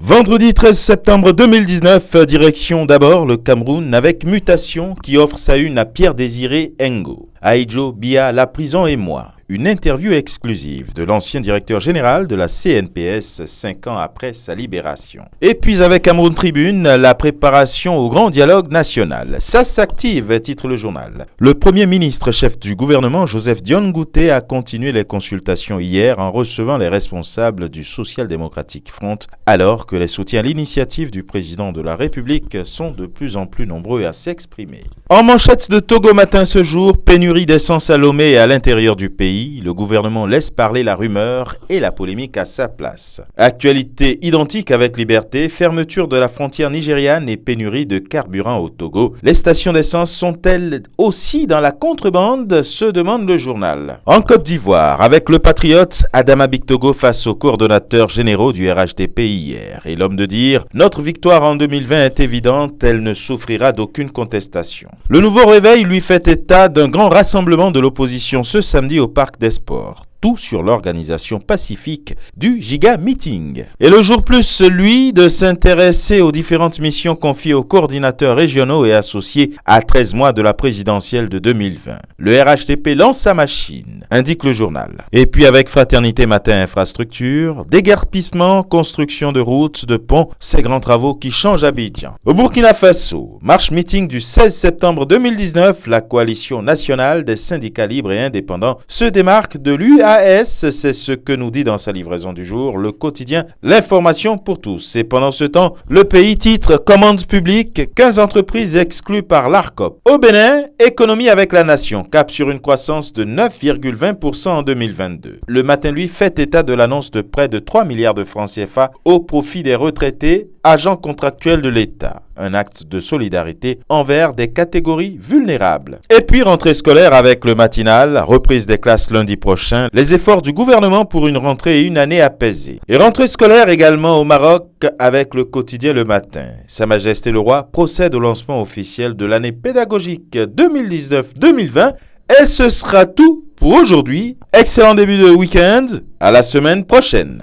Vendredi 13 septembre 2019, direction d'abord le Cameroun avec Mutation qui offre sa une à Pierre-Désiré Ngo. Aïdjo, Bia, la prison et moi. Une interview exclusive de l'ancien directeur général de la CNPS 5 ans après sa libération. Et puis avec Cameroun Tribune, la préparation au grand dialogue national. Ça s'active, titre le journal. Le premier ministre chef du gouvernement, Joseph Dione Ngouté, a continué les consultations hier en recevant les responsables du Social Democratic Front, alors que les soutiens à l'initiative du président de la République sont de plus en plus nombreux à s'exprimer. En manchette de Togo Matin ce jour, pénurie d'essence à Lomé et à l'intérieur du pays. Le gouvernement laisse parler la rumeur et la polémique à sa place. Actualité identique avec Liberté, fermeture de la frontière nigériane et pénurie de carburant au Togo. Les stations d'essence sont-elles aussi dans la contrebande, se demande le journal. En Côte d'Ivoire, avec le patriote Adama Bictogo face aux coordonnateurs généraux du RHDP hier. Et l'homme de dire, notre victoire en 2020 est évidente, elle ne souffrira d'aucune contestation. Le nouveau réveil lui fait état d'un grand rassemblement de l'opposition ce samedi au Parc des Sports. Tout sur l'organisation pacifique du Giga Meeting. Et le jour plus, celui de s'intéresser aux différentes missions confiées aux coordinateurs régionaux et associés à 13 mois de la présidentielle de 2020. Le RHDP lance sa machine, indique le journal. Et puis avec Fraternité Matin Infrastructure, déguerpissement, construction de routes, de ponts, ces grands travaux qui changent Abidjan. Au Burkina Faso, marche meeting du 16 septembre 2019, la coalition nationale des syndicats libres et indépendants se démarque de l'UAS, c'est ce que nous dit dans sa livraison du jour le quotidien L'Information pour tous. Et pendant ce temps, le pays titre commande publique, 15 entreprises exclues par l'ARCOP. Au Bénin, économie avec la nation, cap sur une croissance de 9,20% en 2022. Le matin, lui, fait état de l'annonce de près de 3 milliards de francs CFA au profit des retraités, agents contractuels de l'État. Un acte de solidarité envers des catégories vulnérables. Et puis rentrée scolaire avec le matinal, reprise des classes lundi prochain, les efforts du gouvernement pour une rentrée et une année apaisée. Et rentrée scolaire également au Maroc avec le quotidien Le Matin. Sa Majesté le Roi procède au lancement officiel de l'année pédagogique 2019-2020 et ce sera tout pour aujourd'hui. Excellent début de week-end, à la semaine prochaine.